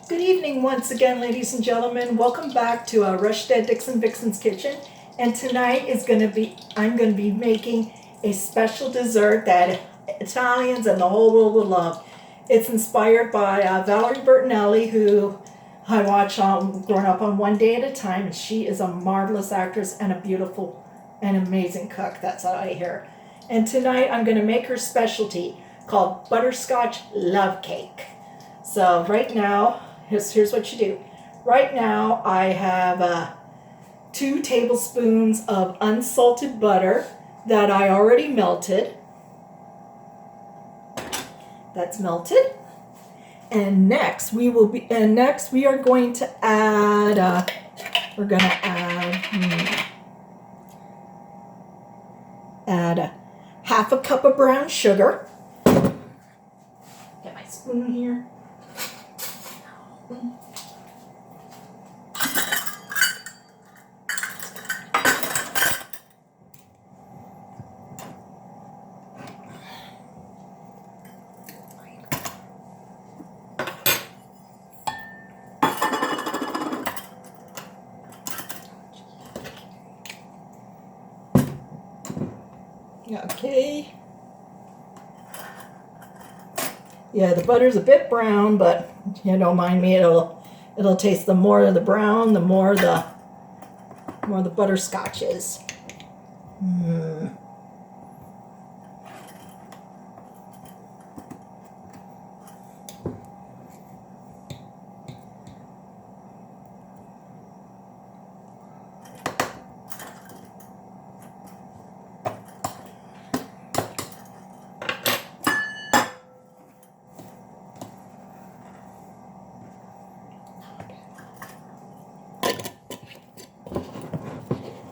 Good evening once again, ladies and gentlemen. Welcome back to Rushstead Dixon Vixen's Kitchen. And tonight I'm going to be making a special dessert that Italians and the whole world will love. It's inspired by Valerie Bertinelli, who I watch growing up on One Day at a Time. And she is a marvelous actress and a beautiful and amazing cook. That's what I hear. And tonight I'm going to make her specialty called Butterscotch Love Cake. So right now, here's what you do. Right now I have 2 tablespoons of unsalted butter that I already melted. That's melted. And next we are going to add add half a cup of brown sugar. Get my spoon here. Okay. Yeah, the butter's a bit brown, but you don't mind me. It'll taste, the more of the brown, the more the butterscotch is.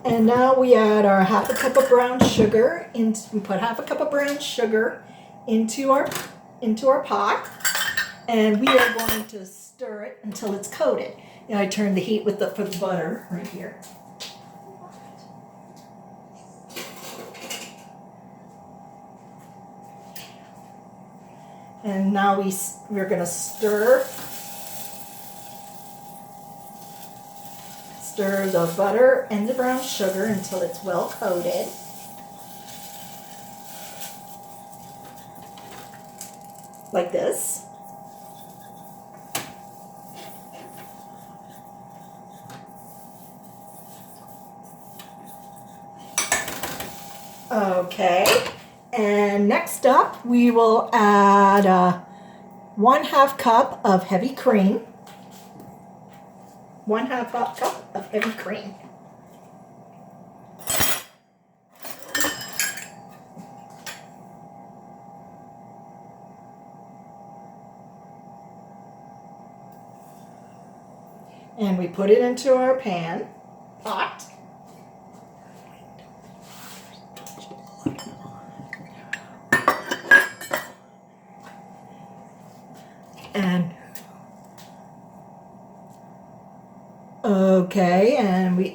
And now we add our half a cup of brown sugar. We put half a cup of brown sugar into our pot, and we are going to stir it until it's coated. And I turn the heat for the butter right here. And now we're going to stir the butter and the brown sugar until it's well coated. Like this. Okay, and next up we will add 1/2 cup of heavy cream. 1/2 cup of heavy cream. And we put it into our pot.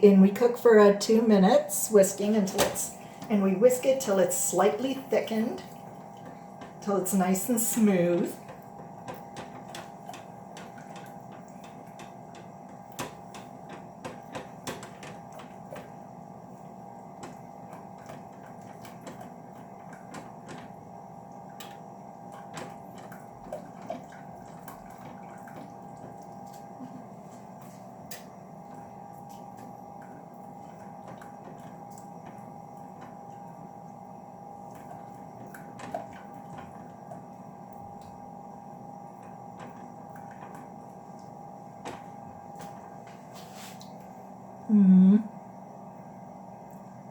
And we cook for 2 minutes, whisking and we whisk it till it's slightly thickened, till it's nice and smooth.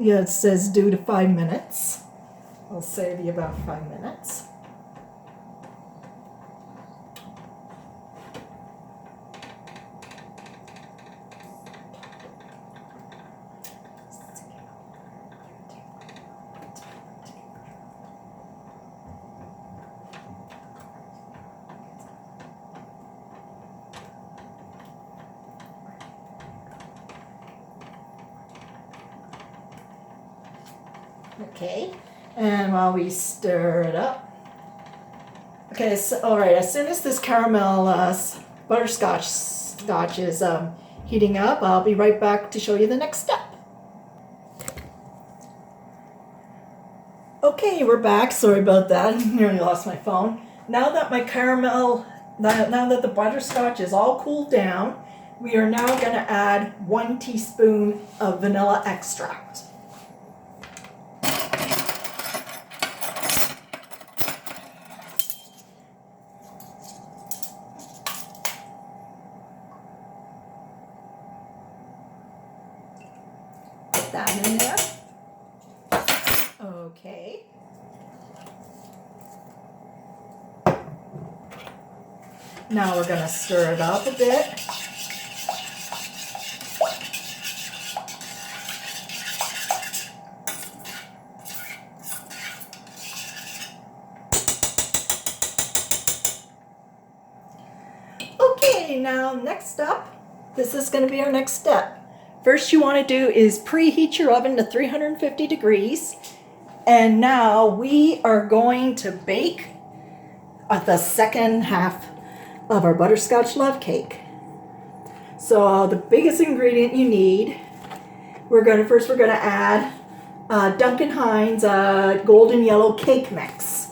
Yeah, it says due to 5 minutes. I'll save you about 5 minutes. Okay, and while we stir it up. Okay, so all right, as soon as this caramel butterscotch is heating up. I'll be right back to show you the next step. Okay, we're back. Sorry about that. Nearly lost my phone. Now that the butterscotch is all cooled down, we are now going to add 1 teaspoon of vanilla extract. Put that in there. Okay. Now we're going to stir it up a bit. Okay, now next up, this is going to be our next step. First you want to do is preheat your oven to 350 degrees. And now we are going to bake the second half of our butterscotch love cake. So the biggest ingredient you need, we're going to add Duncan Hines golden yellow cake mix.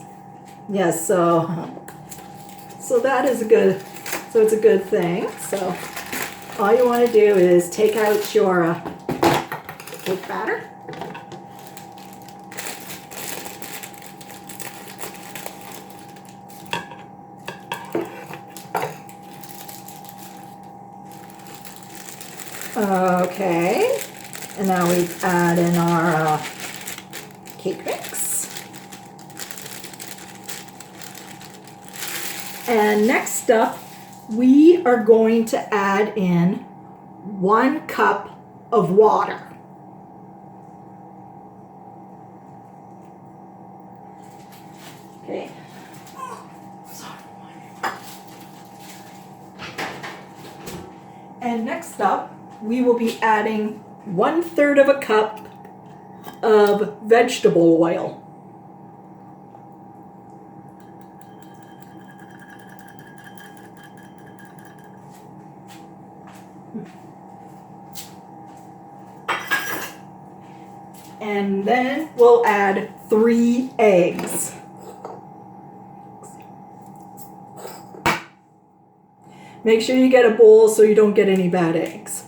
Yes, so that is it's a good thing. So all you want to do is take out your cake batter. Okay, and now we add in our cake mix. And next up, we are going to add in 1 cup of water. Okay. And next up, we will be adding 1/3 of a cup of vegetable oil. And then we'll add 3 eggs. Make sure you get a bowl so you don't get any bad eggs.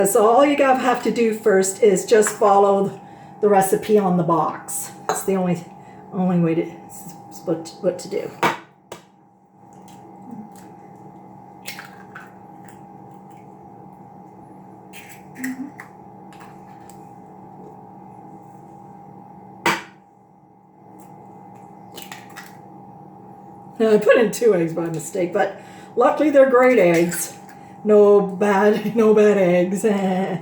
So all you have to do first is just follow the recipe on the box. It's the only way to what to do. I put in 2 eggs by mistake, but luckily they're great eggs. No bad eggs. Okay,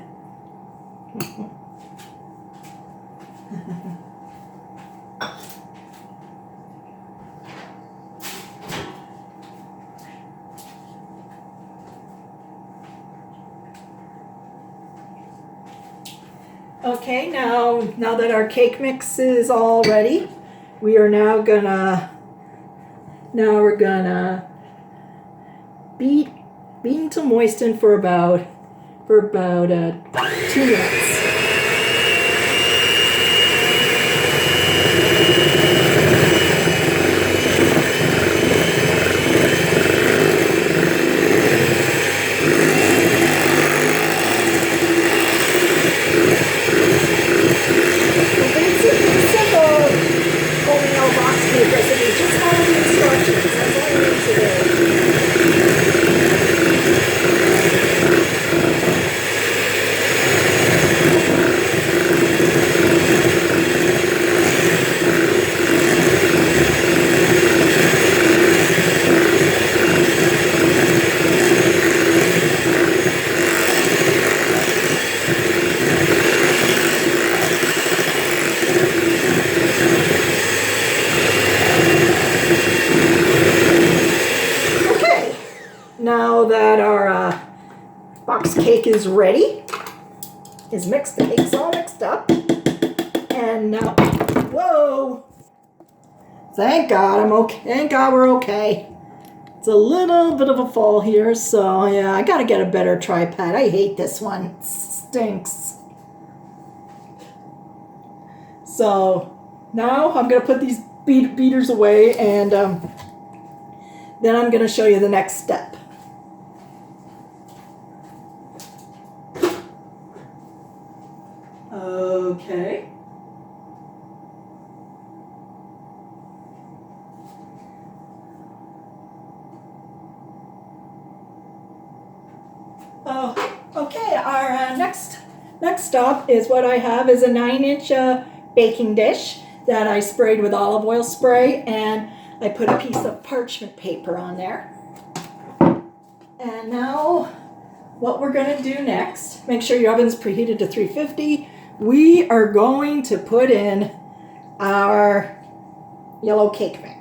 now that our cake mix is all ready, we're gonna beat until moistened for about 2 minutes. Now that our box cake is ready, the cake's all mixed up, and now, whoa! Thank God I'm okay. Thank God we're okay. It's a little bit of a fall here, so yeah, I gotta get a better tripod. I hate this one. It stinks. So now I'm gonna put these beaters away, and then I'm gonna show you the next step. Okay. Oh, okay. Our next stop is what I have is a 9-inch baking dish that I sprayed with olive oil spray, and I put a piece of parchment paper on there. And now what we're going to do next, make sure your oven's preheated to 350. We are going to put in our yellow cake mix.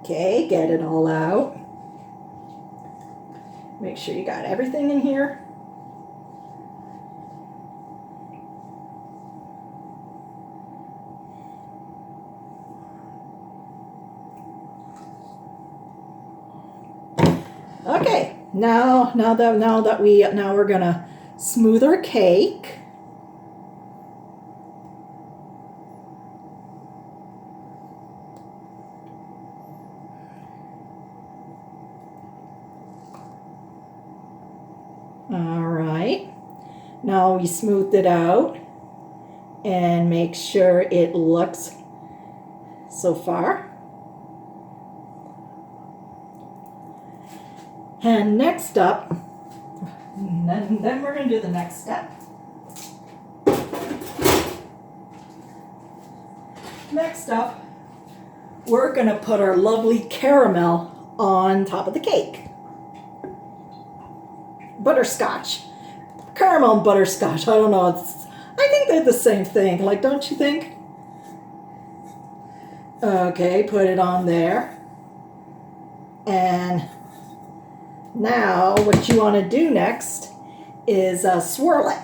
Okay, get it all out. Make sure you got everything in here. Okay, now we're gonna smooth our cake. All right, now we smoothed it out and make sure it looks so far. And next up, then we're going to do the next step. Next up, we're going to put our lovely caramel on top of the cake. Butterscotch. Caramel and butterscotch, I don't know. I think they're the same thing, like, don't you think? Okay, put it on there. And now what you want to do next is swirl it.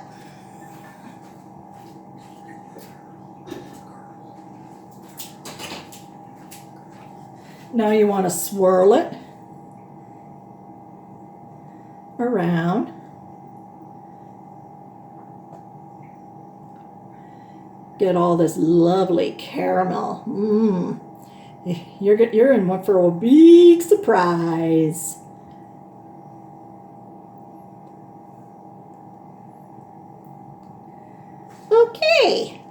Now you want to swirl it around. Get all this lovely caramel. You're in for a big surprise. Okay.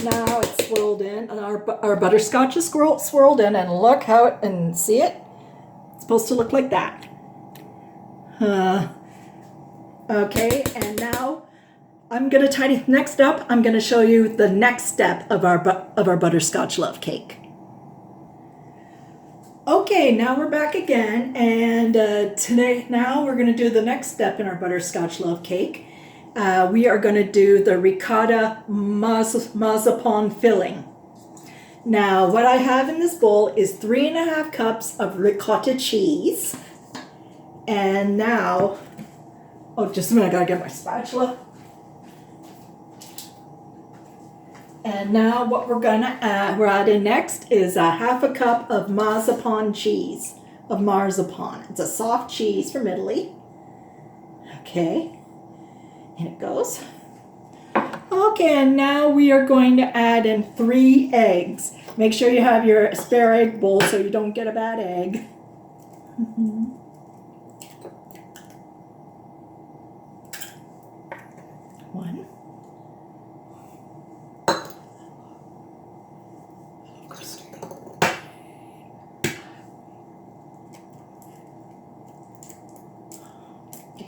Now it's swirled in, and our butterscotch is swirled in, and look how it, and see it? It's supposed to look like that. Okay, and now I'm gonna next up, I'm gonna show you the next step of our butterscotch love cake. Okay, now we're back again, and now we're gonna do the next step in our butterscotch love cake. We are gonna do the ricotta marzipan filling. Now, what I have in this bowl is 3½ cups of ricotta cheese. And now, oh, just a minute, I gotta get my spatula. And now what we're adding next is a ½ cup of marzipan cheese, It's a soft cheese from Italy. Okay, and it goes. Okay, and now we are going to add in 3 eggs. Make sure you have your spare egg bowl so you don't get a bad egg. One.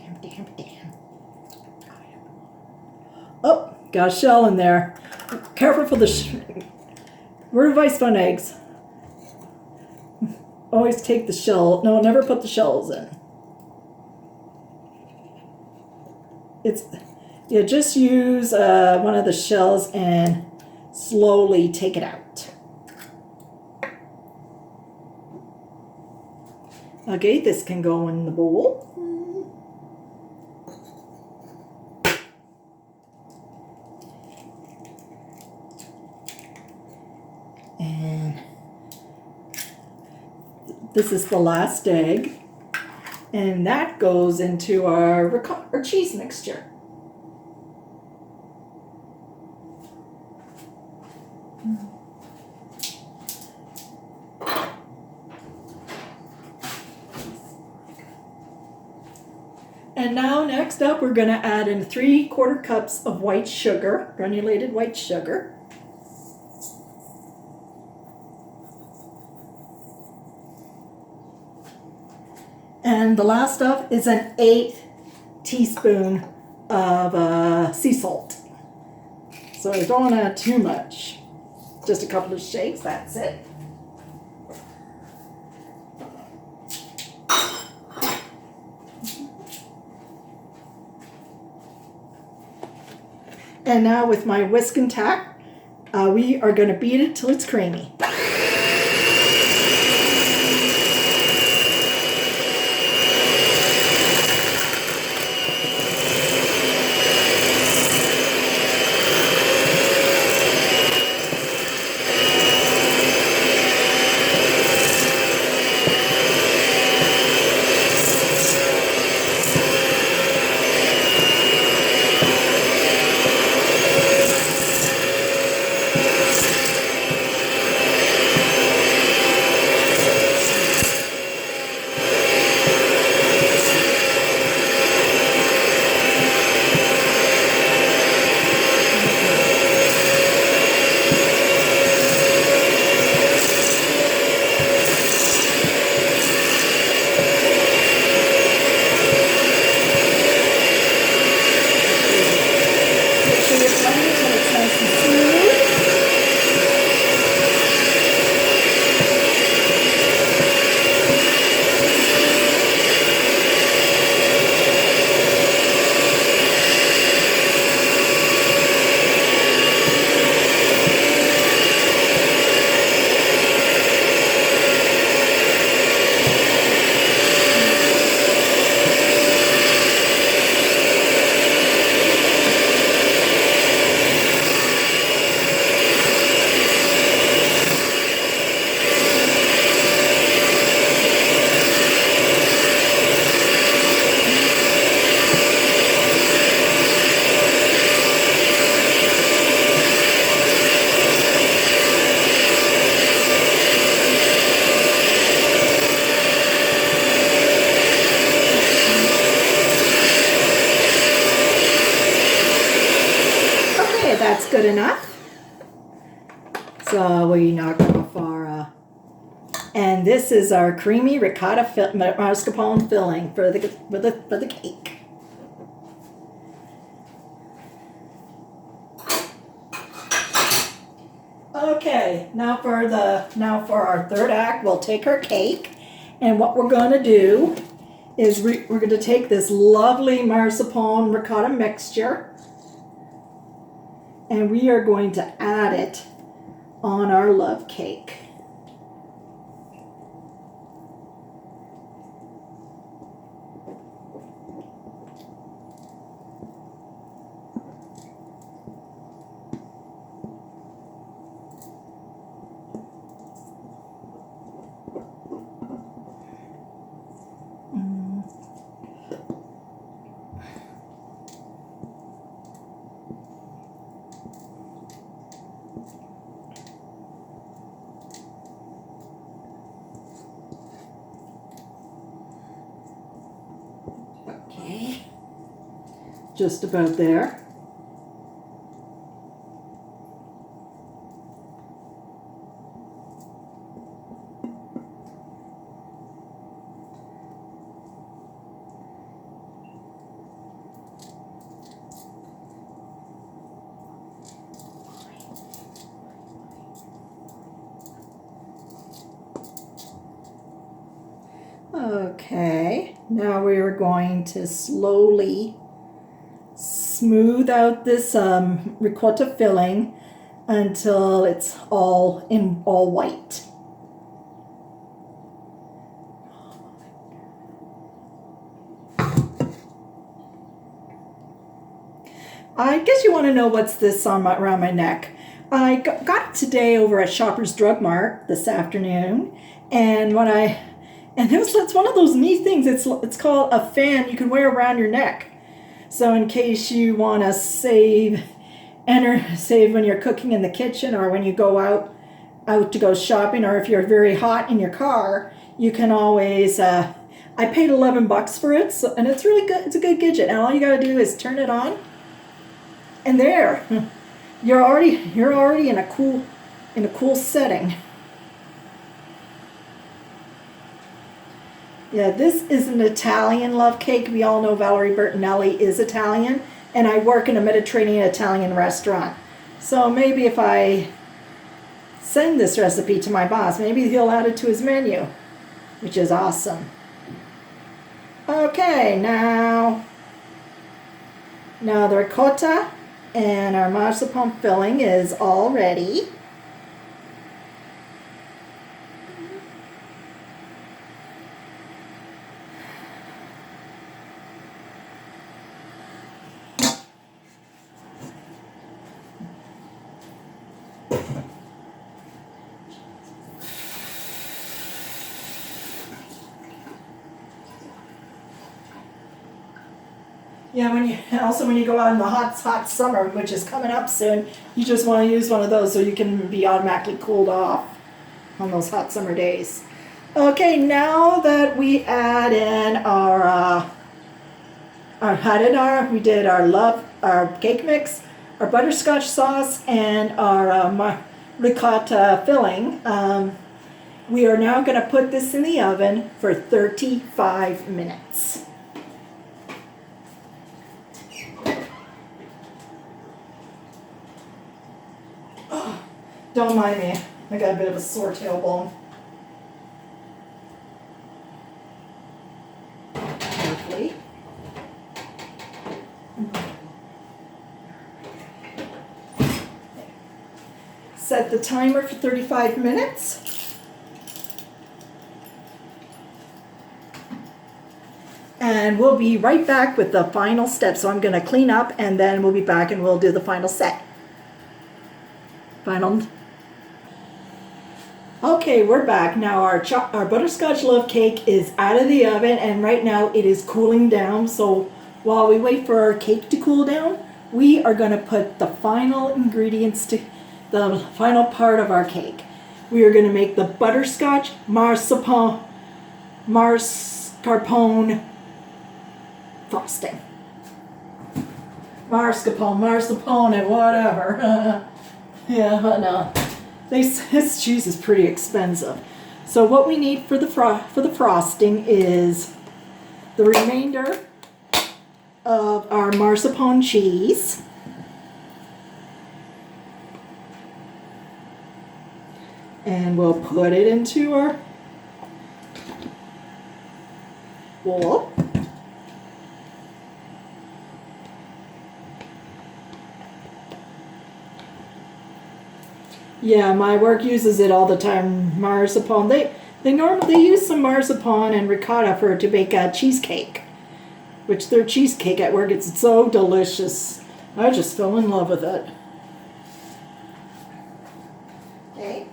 Damn. Oh, got a shell in there. Careful for the word of advice on eggs. Always take the shell. No, never put the shells in. You just use one of the shells and slowly take it out. Okay, this can go in the bowl. And this is the last egg. And that goes into our cheese mixture. And now next up we're going to add in 3/4 cups of white sugar, granulated white sugar. And the last stuff is an 1/8 teaspoon of sea salt. So I don't want to add too much. Just a couple of shakes, that's it. And now with my whisk and tack, we are going to beat it till it's creamy. That's good enough. So we knock off our, and this is our creamy ricotta mascarpone filling for the cake. Okay, now for our third act, we'll take our cake, and what we're going to do is we're going to take this lovely mascarpone ricotta mixture. And we are going to add it on our love cake. Okay, just about there. Okay, now we are going to slowly smooth out this ricotta filling until it's all white. I guess you want to know what's this around my neck. I got it today over at Shoppers Drug Mart this afternoon, and it's one of those neat things. It's called a fan you can wear around your neck. So in case you want to save when you're cooking in the kitchen, or when you go out to go shopping, or if you're very hot in your car, you can always. I paid $11 for it, and it's really good. It's a good gadget, and all you got to do is turn it on. And there, you're already in a cool setting. Yeah, this is an Italian love cake. We all know Valerie Bertinelli is Italian, and I work in a Mediterranean Italian restaurant. So maybe if I send this recipe to my boss, maybe he'll add it to his menu, which is awesome. Okay, now the ricotta and our mascarpone filling is all ready. Yeah, when you go out in the hot summer, which is coming up soon, you just want to use one of those so you can be automatically cooled off on those hot summer days. Okay, now that we add in we did our cake mix, our butterscotch sauce, and our ricotta filling. We are now going to put this in the oven for 35 minutes. Don't mind me, I got a bit of a sore tailbone. Carefully. Set the timer for 35 minutes. And we'll be right back with the final step. So I'm going to clean up, and then we'll be back and we'll do the final set. Okay, we're back. Now our butterscotch love cake is out of the oven, and right now it is cooling down. So while we wait for our cake to cool down, we are going to put the final ingredients to the final part of our cake. We are going to make the butterscotch mascarpone frosting. Mascarpone, whatever. Yeah, but no. This cheese is pretty expensive. So what we need for the frosting is the remainder of our mascarpone cheese, and we'll put it into our bowl. Yeah, my work uses it all the time. Marzipan. They normally use some marzipan and ricotta to make a cheesecake, which their cheesecake at work, it's so delicious. I just fell in love with it. Okay.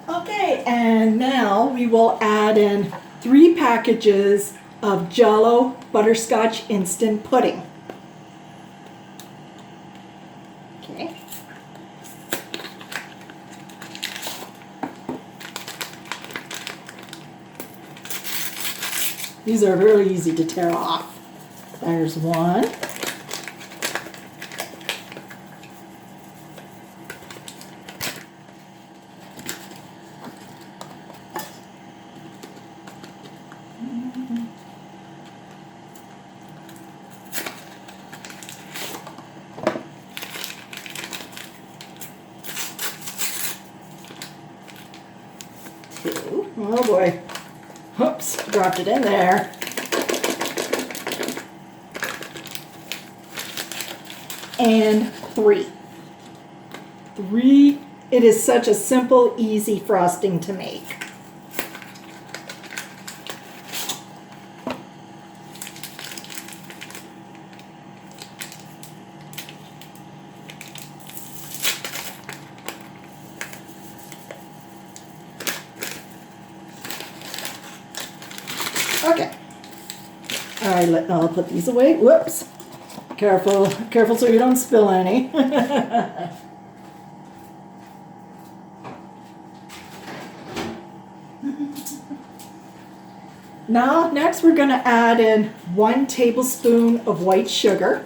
Okay, and now we will add in 3 packages of jell-o butterscotch instant pudding. Okay. These are really easy to tear off. There's one. Oh boy. Oops, dropped it in there. And 3. 3. It is such a simple, easy frosting to make. Okay. All right, I'll put these away. Whoops. Careful, careful so you don't spill any. Now, next we're going to add in 1 tablespoon of white sugar.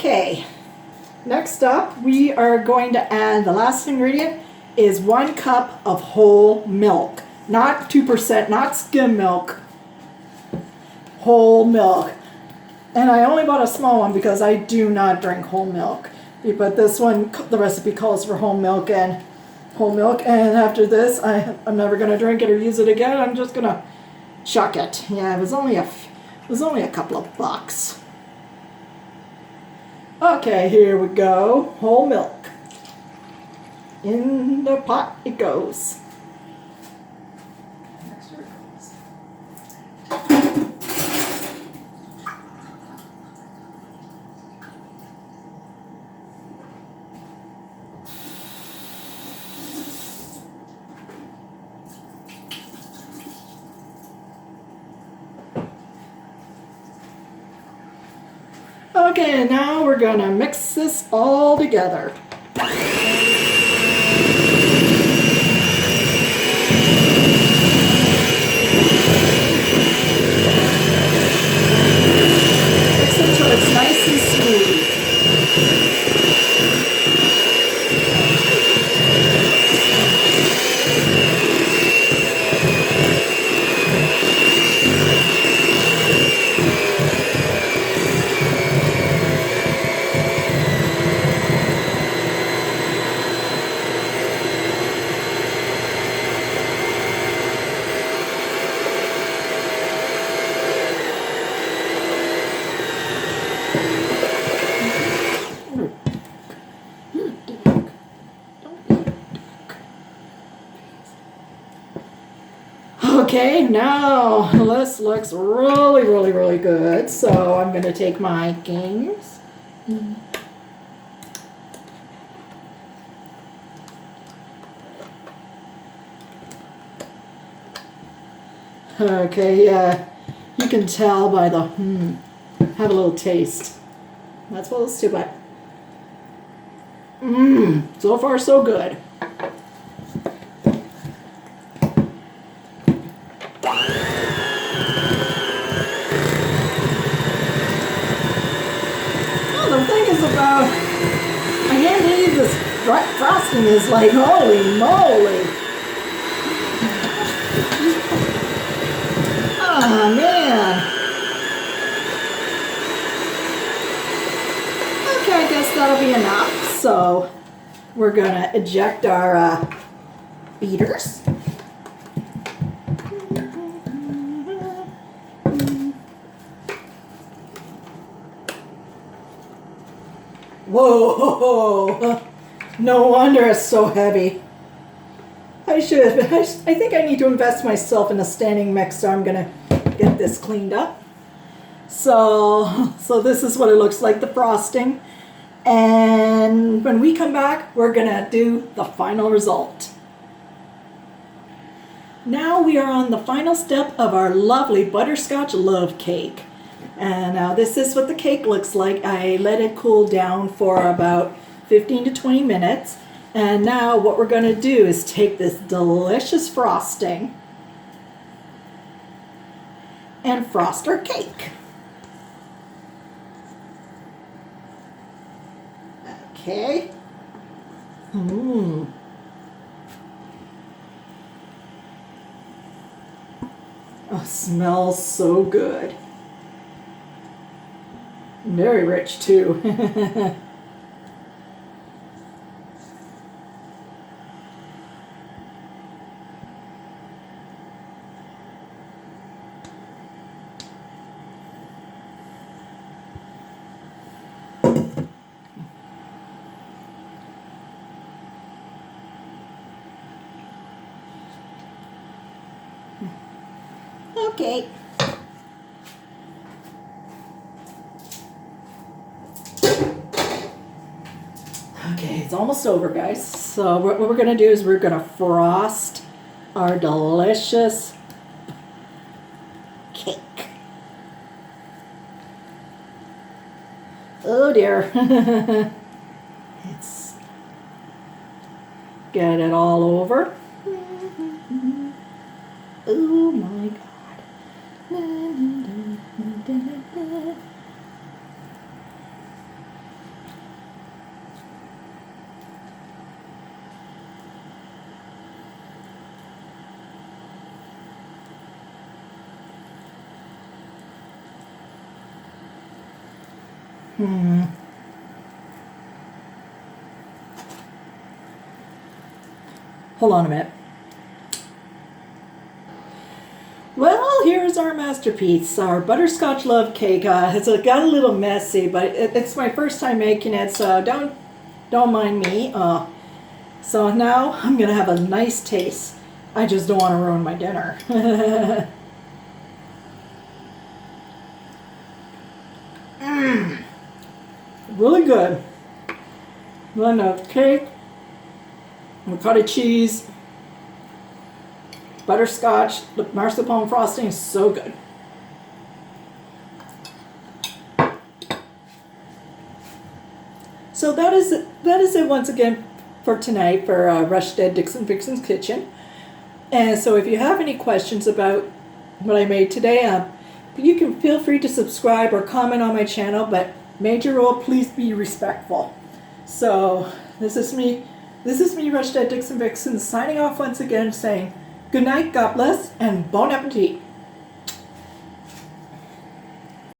Okay, next up we are going to add, the last ingredient is 1 cup of whole milk. Not 2%, not skim milk, whole milk. And I only bought a small one because I do not drink whole milk. But this one, the recipe calls for whole milk, and after this I'm never going to drink it or use it again. I'm just going to chuck it. Yeah, it was only a couple of bucks. Okay, here we go. Whole milk. In the pot it goes. Okay, now we're gonna mix this all together. Mix it till it's nice and smooth. Okay, now this looks really, really, really good. So I'm going to take my Kings. Okay, yeah, you can tell by the, have a little taste. That's what let's do, but, so far so good. The thing is about, I can't believe this frosting is like, holy moly. Oh man. Okay, I guess that'll be enough. So we're gonna eject our beaters. Whoa, no wonder it's so heavy. I think I need to invest myself in a standing mixer. I'm gonna get this cleaned up. So this is what it looks like, the frosting. And when we come back, we're gonna do the final result. Now we are on the final step of our lovely butterscotch love cake. And now this is what the cake looks like. I let it cool down for about 15 to 20 minutes. And now what we're going to do is take this delicious frosting and frost our cake. Okay. Mmm. Oh, smells so good. Very rich too. Okay. Okay, it's almost over, guys. So what we're going to do is we're going to frost our delicious cake. Oh dear. Let's get it all over. Oh my God. Hold on a minute. Well, here's our masterpiece, our butterscotch love cake. It's got a little messy, but it's my first time making it, so don't mind me. So now I'm gonna have a nice taste. I just don't want to ruin my dinner. Really good. Then the cake, ricotta cheese, butterscotch, the mascarpone frosting is so good. So that is it once again for tonight for Rush Dead Dixon Vixen's Kitchen. And so if you have any questions about what I made today, you can feel free to subscribe or comment on my channel, but major rule, please be respectful. So this is me, Rush Dead Dixon Vixen, signing off once again saying good night, God bless, and bon appetit.